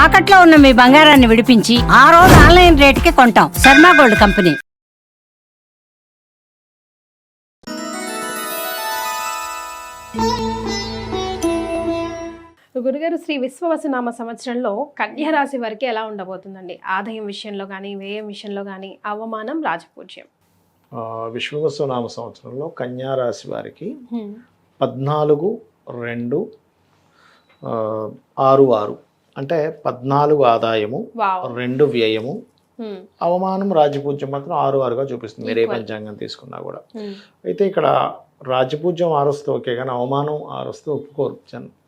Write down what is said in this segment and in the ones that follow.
తాకట్లో ఉన్న మీ బంగారాన్ని విడిపించి ఆ రోజు ఆన్లైన్ రేటుకి కొంటాం. Sharma gold company. గురుగారు, శ్రీ విశ్వవసునామ సంవత్సరంలో కన్యా రాశి వారికి ఎలా ఉండబోతుందండి? ఆదాయం విషయంలో కానీ, వ్యయం విషయంలో కానీ, అవమానం, రాజపూజ్యం. విశ్వవసునామ సంవత్సరంలో కన్యా రాశి వారికి 14-2-6-6 అంటే 14 ఆదాయము, 2 వ్యయము, అవమానం, రాజపూజ్యం మాత్రం 6-6గా చూపిస్తుంది మీరే పంచాంగం తీసుకున్నా కూడా. అయితే ఇక్కడ రాజపూజ్యం 6 వస్తే ఓకే, కానీ అవమానం 6 వస్తే ఒప్పుకోరు.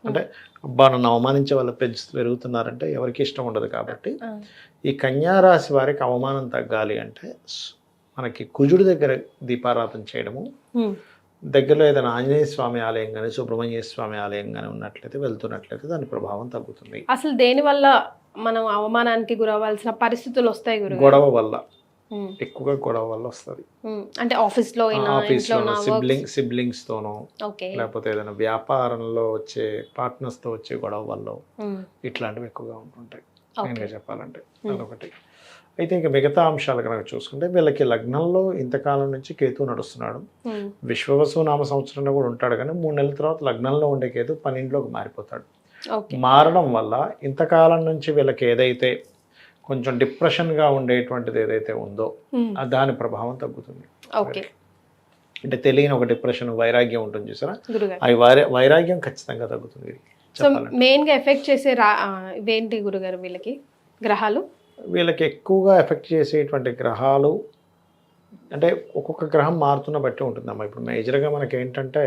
అంటే అబ్బా నన్ను అవమానించే వాళ్ళు పెరుగుతున్నారంటే ఎవరికి ఇష్టం ఉండదు. కాబట్టి ఈ కన్యా రాశి వారికి అవమానం తగ్గాలి అంటే మనకి కుజుడి దగ్గర దీపారాధన చేయడము, దగ్గరలో ఏదైనా ఆంజనేయ స్వామి ఆలయం కానీ, సుబ్రహ్మణ్య స్వామి ఆలయం కానీ ఉన్నట్లయితే, వెళ్తున్నట్లయితే దాని ప్రభావం తగ్గుతుంది. అసలు దేని వల్ల మనం అవమానానికి గురవ్వాల్సిన పరిస్థితులు వస్తాయి గురుగారు? గొడవ వల్ల, ఎక్కువగా గొడవ వల్ల వస్తుంది. అంటే ఆఫీస్లో సిబ్లింగ్స్ తోనో, లేకపోతే ఏదైనా వ్యాపారంలో వచ్చే పార్ట్నర్స్ తో వచ్చే గొడవ వల్ల ఇట్లాంటివి ఎక్కువగా ఉంటుంటాయి మెయిన్గా చెప్పాలంటే. అదొకటి. అయితే ఇంకా మిగతా అంశాలు కనుక చూసుకుంటే వీళ్ళకి లగ్నంలో ఇంతకాలం నుంచి కేతు నడుస్తున్నాడు. విశ్వవసునామ సంవత్సరంలో కూడా ఉంటాడు, కానీ 3 నెలల తర్వాత లగ్నంలో ఉండే కేతు 12లోకి మారిపోతాడు. మారడం వల్ల ఇంతకాలం నుంచి వీళ్ళకి ఏదైతే కొంచెం డిప్రెషన్గా ఉండేటువంటిది ఏదైతే ఉందో దాని ప్రభావం తగ్గుతుంది. అంటే తెలియని ఒక డిప్రెషన్, వైరాగ్యం ఉంటుంది చూసారా, అవి వైరాగ్యం ఖచ్చితంగా తగ్గుతుంది. మెయిన్గా ఎఫెక్ట్ చేసే ఇవేంటి గురుగారు వీళ్ళకి గ్రహాలు? వీళ్ళకి ఎక్కువగా ఎఫెక్ట్ చేసేటువంటి గ్రహాలు అంటే ఒక్కొక్క గ్రహం మారుతున్న బట్టి ఉంటుందమ్మా. ఇప్పుడు మేజర్గా మనకి ఏంటంటే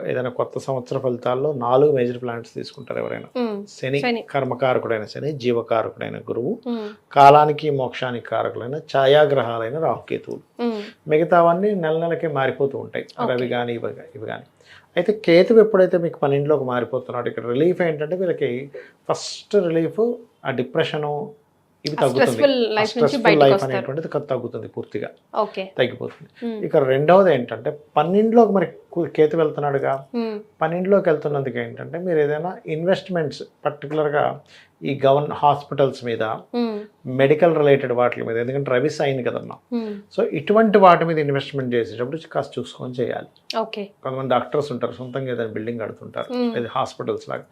ఏదైనా కొత్త సంవత్సర ఫలితాల్లో 4 మేజర్ ప్లానెట్స్ తీసుకుంటారు ఎవరైనా. శని కర్మకారకుడైన శని, జీవకారకుడైన గురువు, కాలానికి మోక్షానికి కారకులైన ఛాయాగ్రహాలైన రాహుకేతువులు. మిగతావన్నీ నెల నెలకి మారిపోతూ ఉంటాయి, రవి కానీ ఇవి కానీ. అయితే కేతువు ఎప్పుడైతే మీకు 12లోకి మారిపోతున్నాడు, ఇక్కడ రిలీఫ్ ఏంటంటే వీళ్ళకి ఫస్ట్ రిలీఫ్ ఆ డిప్రెషను ఇవి తగ్గుతుంది. స్ట్రెస్ఫుల్ లైఫ్ అనేటువంటిది తగ్గుతుంది, పూర్తిగా తగ్గిపోతుంది. ఇక రెండవది ఏంటంటే 12లోకి మరి కేతు వెళ్తున్నాడుగా, 12లోకి వెళ్తున్నందుకు ఏంటంటే మీరు ఏదైనా ఇన్వెస్ట్మెంట్స్ పర్టికులర్గా ఈ హాస్పిటల్స్ మీద, మెడికల్ రిలేటెడ్ వాటి మీద, ఎందుకంటే రవి సైన్ కదమ్మా, సో ఇటువంటి వాటి మీద ఇన్వెస్ట్మెంట్ చేసేటప్పుడు కాస్త చూసుకొని చేయాలి. కొంతమంది డాక్టర్స్ ఉంటారు, సొంతంగా ఏదైనా బిల్డింగ్ కడుతుంటారు, ఇది హాస్పిటల్స్ లాగా.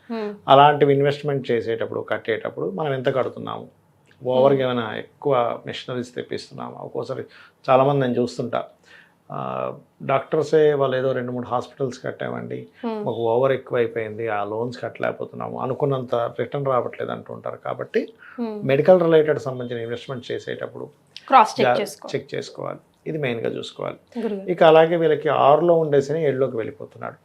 అలాంటివి ఇన్వెస్ట్మెంట్ చేసేటప్పుడు, కట్టేటప్పుడు మనం ఎంత కడుతున్నాము, ఓవర్గా ఏమైనా ఎక్కువ మిషనరీస్ తెప్పిస్తున్నాము. ఒక్కోసారి చాలామంది నేను చూస్తుంటా, డాక్టర్సే వాళ్ళు ఏదో 2-3 హాస్పిటల్స్ కట్టామండి, మాకు ఓవర్ ఎక్కువ అయిపోయింది, ఆ లోన్స్ కట్టలేకపోతున్నాము, అనుకున్నంత రిటర్న్ రావట్లేదు అంటుంటారు. కాబట్టి మెడికల్ రిలేటెడ్ సంబంధించిన ఇన్వెస్ట్మెంట్ చేసేటప్పుడు చెక్ చేసుకోవాలి, ఇది మెయిన్గా చూసుకోవాలి. ఇక అలాగే వీళ్ళకి 6లో ఉండేసి 7లోకి వెళ్ళిపోతున్నాడు.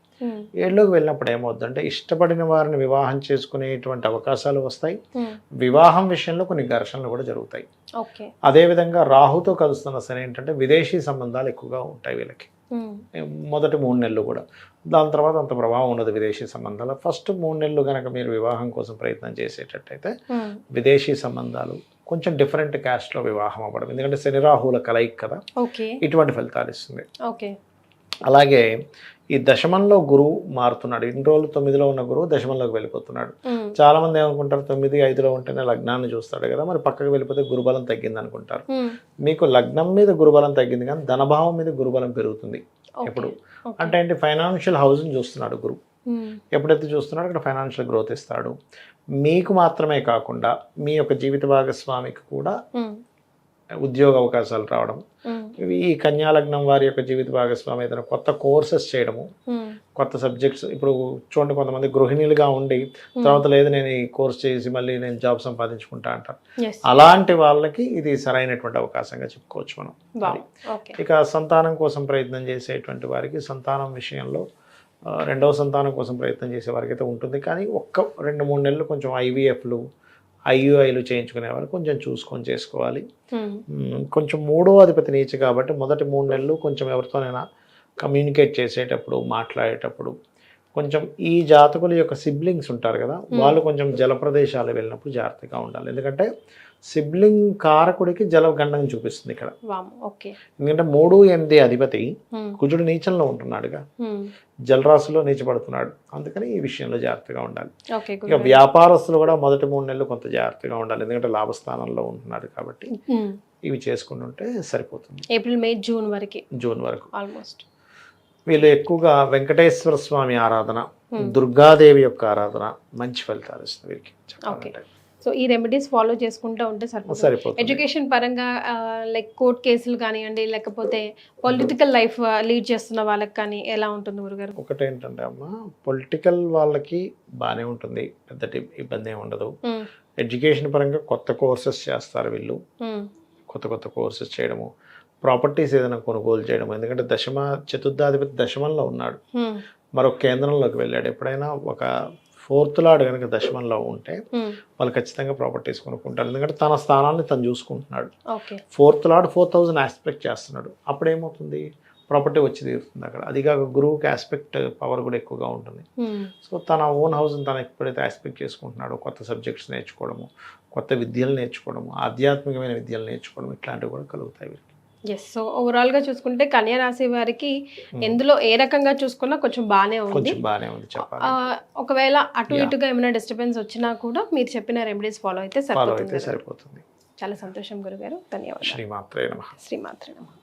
7లోకి వెళ్ళినప్పుడు ఏమవుతుందంటే ఇష్టపడిన వారిని వివాహం చేసుకునేటువంటి అవకాశాలు వస్తాయి. వివాహం విషయంలో కొన్ని ఘర్షణలు కూడా జరుగుతాయి. అదేవిధంగా రాహుతో కలుస్తున్న సరే ఏంటంటే విదేశీ సంబంధాలు ఎక్కువగా ఉంటాయి వీళ్ళకి మొదటి 3 నెలలు కూడా. దాని తర్వాత అంత ప్రభావం ఉండదు విదేశీ సంబంధాలు. ఫస్ట్ 3 నెలలు కనుక మీరు వివాహం కోసం ప్రయత్నం చేసేటట్టయితే విదేశీ సంబంధాలు, కొంచెం డిఫరెంట్ క్యాస్ట్లో వివాహం అవ్వడం, ఎందుకంటే శని రాహుల కలయిక కదా, ఇటువంటి ఫలితాలు ఇస్తుంది. అలాగే ఈ దశమంలో గురువు మారుతున్నాడు. ఇన్ని రోజులు 9లో ఉన్న గురువు దశమంలోకి వెళ్ళిపోతున్నాడు. చాలా మంది ఏమనుకుంటారు 9, 5లో ఉంటేనే లగ్నాన్ని చూస్తాడు కదా, మరి పక్కకు వెళ్ళిపోతే గురుబలం తగ్గింది అనుకుంటారు. మీకు లగ్నం మీద గురుబలం తగ్గింది, కానీ ధనభావం మీద గురుబలం పెరుగుతుంది. ఎప్పుడు అంటే ఏంటి, ఫైనాన్షియల్ హౌస్ని చూస్తున్నాడు గురువు. ఎప్పుడైతే చూస్తున్నాడో అక్కడ ఫైనాన్షియల్ గ్రోత్ ఇస్తాడు. మీకు మాత్రమే కాకుండా మీ యొక్క జీవిత భాగస్వామికి కూడా ఉద్యోగ అవకాశాలు రావడం. ఈ కన్యా లగ్నం వారి యొక్క జీవిత భాగస్వామి ఏదైనా కొత్త కోర్సెస్ చేయడము, కొత్త సబ్జెక్ట్స్. ఇప్పుడు చూడండి, కొంతమంది గృహిణీలుగా ఉండి తర్వాత లేదు నేను ఈ కోర్స్ చేసి మళ్ళీ నేను జాబ్ సంపాదించుకుంటా అంటారు. అలాంటి వాళ్ళకి ఇది సరైనటువంటి అవకాశంగా చెప్పుకోవచ్చు మనం. ఇక సంతానం కోసం ప్రయత్నం చేసేటువంటి వారికి సంతానం విషయంలో, రెండవ సంతానం కోసం ప్రయత్నం చేసే వారికి అయితే ఉంటుంది, కానీ 1-2-3 నెలలు కొంచెం IVFలు, IUIలు చేయించుకునేవారు కొంచెం చూసుకొని చేసుకోవాలి. కొంచెం 3వ అధిపతి నీచ కాబట్టి మొదటి 3 నెలలు కొంచెం ఎవరితోనైనా కమ్యూనికేట్ చేసేటప్పుడు, మాట్లాడేటప్పుడు కొంచెం ఈ జాతకుల యొక్క సిబ్లింగ్స్ ఉంటారు కదా, వాళ్ళు కొంచెం జల ప్రదేశాలు వెళ్ళినప్పుడు జాగ్రత్తగా ఉండాలి. ఎందుకంటే సిబ్లింగ్ కారకుడికి జలగండం చూపిస్తుంది ఇక్కడ. ఓకే. ఎందుకంటే 3, 8 అధిపతి కుజుడు నీచంలో ఉంటున్నాడుగా, జలరాశిలో నీచపడుతున్నాడు. అందుకని ఈ విషయంలో జాగ్రత్తగా ఉండాలి. ఇక వ్యాపారస్తులు కూడా మొదటి 3 నెలలు కొంత జాగ్రత్తగా ఉండాలి, ఎందుకంటే లాభస్థానంలో ఉంటున్నాడు కాబట్టి ఇవి చేసుకుంటుంటే సరిపోతుంది. ఏప్రిల్, మే, జూన్ వరకు ఆల్మోస్ట్. వీళ్ళు ఎక్కువగా వెంకటేశ్వర స్వామి ఆరాధన, దుర్గాదేవి యొక్క ఆరాధన మంచి ఫలితాలు ఇస్తుంది వీరికి చెప్పాలంటే. సో ఈ రెమెడీస్ ఫాలో చేసుకుంటూ ఉంటే సరిపోతుంది. ఎడ్యుకేషన్ పరంగా లైక్ కోర్ట్ కేసులు కానివ్వండి, లేకపోతే పొలిటికల్ లైఫ్ లీడ్ చేస్తున్న వాళ్ళకి కానీ ఎలా ఉంటుంది గురుగారు? ఒకటి ఏంటంటే అమ్మ, పొలిటికల్ వాళ్ళకి బాగానే ఉంటుంది, పెద్ద ఇబ్బంది ఏమి ఉండదు. ఎడ్యుకేషన్ పరంగా కొత్త కోర్సెస్ చేస్తారు వీళ్ళు, కొత్త కోర్సెస్ చేయడము, ప్రాపర్టీస్ ఏదైనా కొనుగోలు చేయడం. ఎందుకంటే చతుర్థాధిపతి దశమంలో ఉన్నాడు, మరొక కేంద్రంలోకి వెళ్ళాడు. ఎప్పుడైనా ఒక 4th లార్డ్ కనుక దశమంలో ఉంటే వాళ్ళు ఖచ్చితంగా ప్రాపర్టీస్ కొనుక్కుంటారు, ఎందుకంటే తన స్థానాన్ని తను చూసుకుంటున్నాడు. 4th లార్డ్ 4000 ఆస్పెక్ట్ చేస్తున్నాడు, అప్పుడు ఏమవుతుంది, ప్రాపర్టీ వచ్చి తీరుతుంది అక్కడ. అదిగాక గురువుకి ఆస్పెక్ట్ పవర్ కూడా ఎక్కువగా ఉంటుంది. సో తన ఓన్ హౌస్ని తను ఎప్పుడైతే ఆస్పెక్ట్ చేసుకుంటున్నాడో, కొత్త సబ్జెక్ట్స్ నేర్చుకోవడము, కొత్త విద్యలు నేర్చుకోవడము, ఆధ్యాత్మికమైన విద్యలు నేర్చుకోవడం, ఇట్లాంటివి కూడా కలుగుతాయి. ఎస్. సో ఓవరాల్గా చూసుకుంటే కన్యా రాశి వారికి ఎందులో ఏ రకంగా చూసుకున్నా కొంచెం బాగానే ఉంది చెప్పాలి. ఒకవేళ అటు ఇటుగా ఏమైనా డిస్టర్బెన్స్ వచ్చినా కూడా మీరు చెప్పిన రెమెడీస్ ఫాలో అయితే సరిపోతుంది. సరిపోతుంది. చాలా సంతోషం గురుగారు, ధన్యవాదాలు. శ్రీమాత్రే నమః. శ్రీమాత్రే నమః.